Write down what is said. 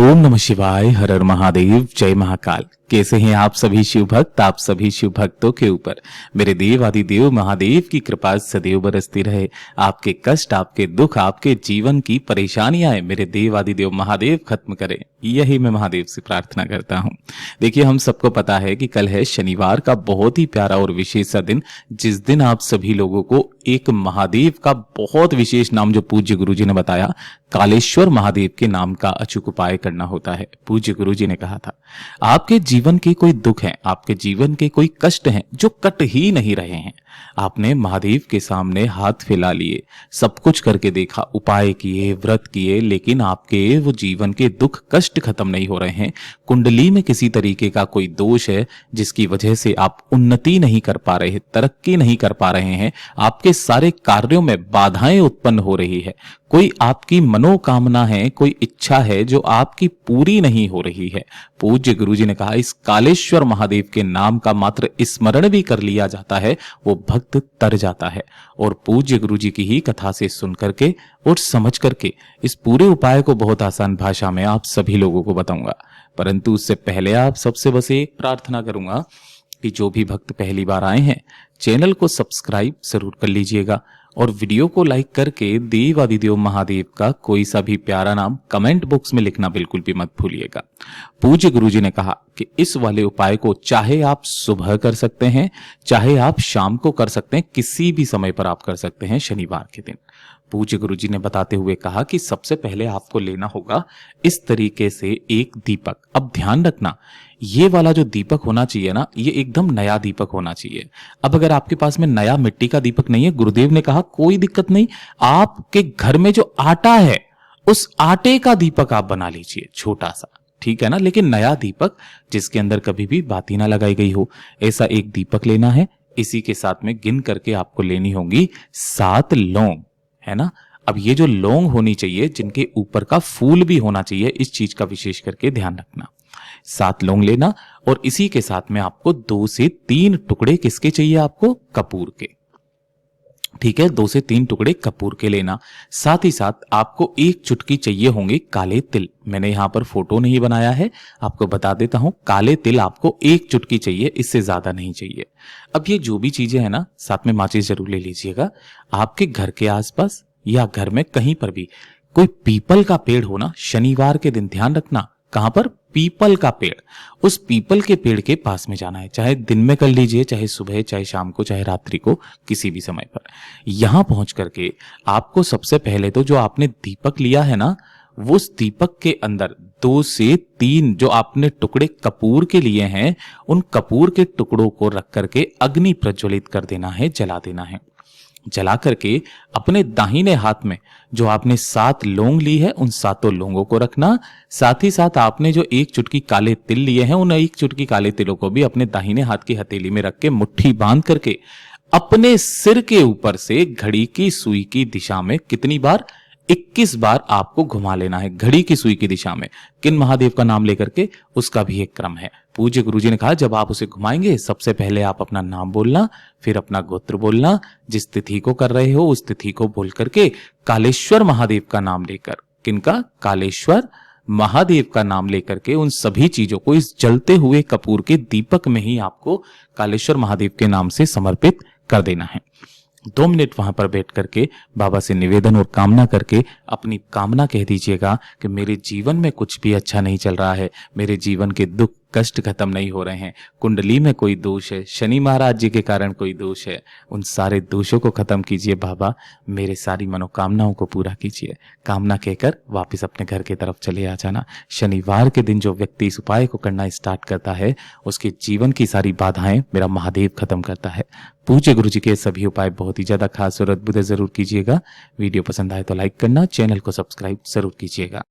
ओम नमः शिवाय, हर हर महादेव, जय महाकाल। कैसे हैं आप सभी शिव भक्त? आप सभी शिव भक्तों के ऊपर मेरे देव आदिदेव महादेव की कृपा सदैव बरसती रहे। आपके कष्ट, आपके दुख, आपके जीवन की परेशानियां मेरे देव आदिदेव महादेव खत्म करें, यही मैं महादेव से प्रार्थना करता हूं। देखिए, हम सबको पता है कि कल है शनिवार का बहुत ही प्यारा और विशेष सा दिन, जिस दिन आप सभी लोगों को एक महादेव का बहुत विशेष नाम, जो पूज्य गुरु जी ने बताया, कालेश्वर महादेव के नाम का अचूक उपाय करना होता है। पूज्य गुरु जी ने कहा था, आपके जीवन के कोई दुख हैं, आपके जीवन के कोई कष्ट हैं जो कट ही नहीं रहे हैं, आपने महादेव के सामने हाथ फैला लिए, सब कुछ करके देखा, उपाय किए, व्रत किए, लेकिन आपके वो जीवन के दुख कष्ट खत्म नहीं हो रहे हैं। कुंडली में किसी तरीके का कोई दोष है जिसकी वजह से आप उन्नति नहीं कर पा रहे, तरक्की नहीं कर पा रहे हैं, आपके सारे कार्यों में बाधाएं उत्पन्न हो रही है, कोई आपकी मनोकामना है, कोई इच्छा है जो आपकी पूरी नहीं हो रही है। पूज्य गुरुजी ने कहा, इस कालेश्वर महादेव के नाम का मात्र स्मरण भी कर लिया जाता है, वो भक्त तर जाता है। और पूज्य गुरुजी की ही कथा से सुन करके और समझ करके इस पूरे उपाय को बहुत आसान भाषा में आप सभी लोगों को बताऊंगा। परंतु उससे पहले आप सबसे बस एक प्रार्थना करूंगा कि जो भी भक्त पहली बार आए हैं, चैनल को सब्सक्राइब जरूर कर लीजिएगा और वीडियो को लाइक करके देव आदिदेव महादेव का कोई सा भी प्यारा नाम कमेंट बॉक्स में लिखना बिल्कुल भी मत भूलिएगा। पूज्य गुरुजी ने कहा कि इस वाले उपाय को चाहे आप सुबह कर सकते हैं, चाहे आप शाम को कर सकते हैं, किसी भी समय पर आप कर सकते हैं शनिवार के दिन। पूज्य गुरुजी ने बताते हुए कहा कि सबसे पहले आपको लेना होगा इस तरीके से एक दीपक। अब ध्यान रखना, ये वाला जो दीपक होना चाहिए ना, ये एकदम नया दीपक होना चाहिए। अब अगर आपके पास में नया मिट्टी का दीपक नहीं है, गुरुदेव ने कहा कोई दिक्कत नहीं, आपके घर में जो आटा है उस आटे का दीपक आप बना लीजिए, छोटा सा, ठीक है ना, लेकिन नया दीपक जिसके अंदर कभी भी बाती ना लगाई गई हो, ऐसा एक दीपक लेना है। इसी के साथ में गिन करके आपको लेनी होंगी 7 लौंग, है ना। अब ये जो लौंग होनी चाहिए, जिनके ऊपर का फूल भी होना चाहिए, इस चीज का विशेष करके ध्यान रखना। 7 लौंग लेना और इसी के साथ में आपको 2 से 3 टुकड़े किसके चाहिए? आपको कपूर के, ठीक है, 2 से 3 टुकड़े कपूर के लेना। साथ ही साथ आपको 1 चुटकी चाहिए होंगे काले तिल। मैंने यहां पर फोटो नहीं बनाया है, आपको बता देता हूं, काले तिल आपको 1 चुटकी चाहिए, इससे ज्यादा नहीं चाहिए। अब ये जो भी चीजें हैं ना, साथ में माचिस जरूर ले लीजिएगा। आपके घर के आसपास या घर में कहीं पर भी कोई पीपल का पेड़ हो ना, शनिवार के दिन ध्यान रखना, कहां पर? पीपल का पेड़। उस पीपल के पेड़ के पास में जाना है, चाहे दिन में कर लीजिए, चाहे सुबह, चाहे शाम को, चाहे रात्रि को, किसी भी समय पर। यहां पहुंच करके आपको सबसे पहले तो जो आपने दीपक लिया है ना, वो उस दीपक के अंदर 2 से 3 जो आपने टुकड़े कपूर के लिए हैं, उन कपूर के टुकड़ों को रख करके अग्नि प्रज्वलित कर देना है, जला देना है। जला करके अपने दाहिने हाथ में जो आपने 7 लौंग ली है, उन 7 लौंगों को रखना। साथ ही साथ आपने जो 1 चुटकी काले तिल लिए हैं, उन 1 चुटकी काले तिलों को भी अपने दाहिने हाथ की हथेली में रख के मुट्ठी बांध करके अपने सिर के ऊपर से घड़ी की सुई की दिशा में कितनी बार? 21 बार आपको घुमा लेना है, घड़ी की सुई की दिशा में। किन महादेव का नाम लेकर के, उसका भी एक क्रम है। पूज्य गुरुजी ने कहा, जब आप उसे घुमाएंगे, सबसे पहले आप अपना नाम बोलना, फिर अपना गोत्र बोलना, जिस तिथि को कर रहे हो उस तिथि को बोल करके कालेश्वर महादेव का नाम लेकर, किनका? कालेश्वर महादेव का नाम लेकर के उन सभी चीजों को इस जलते हुए कपूर के दीपक में ही आपको कालेश्वर महादेव के नाम से समर्पित कर देना है। 2 मिनट वहां पर बैठ करके बाबा से निवेदन और कामना करके अपनी कामना कह दीजिएगा कि मेरे जीवन में कुछ भी अच्छा नहीं चल रहा है, मेरे जीवन के दुख कष्ट खत्म नहीं हो रहे हैं, कुंडली में कोई दोष है, शनि महाराज जी के कारण कोई दोष है, उन सारे दोषों को खत्म कीजिए बाबा, मेरे सारी मनोकामनाओं को पूरा कीजिए। कामना कहकर वापस अपने घर की तरफ चले आ जाना। शनिवार के दिन जो व्यक्ति इस उपाय को करना स्टार्ट करता है, उसके जीवन की सारी बाधाएं मेरा महादेव खत्म करता है। पूज्य गुरु जी के सभी उपाय बहुत ही ज्यादा खास और अद्भुत जरूर कीजिएगा। वीडियो पसंद आए तो लाइक करना, चैनल को सब्सक्राइब जरूर कीजिएगा।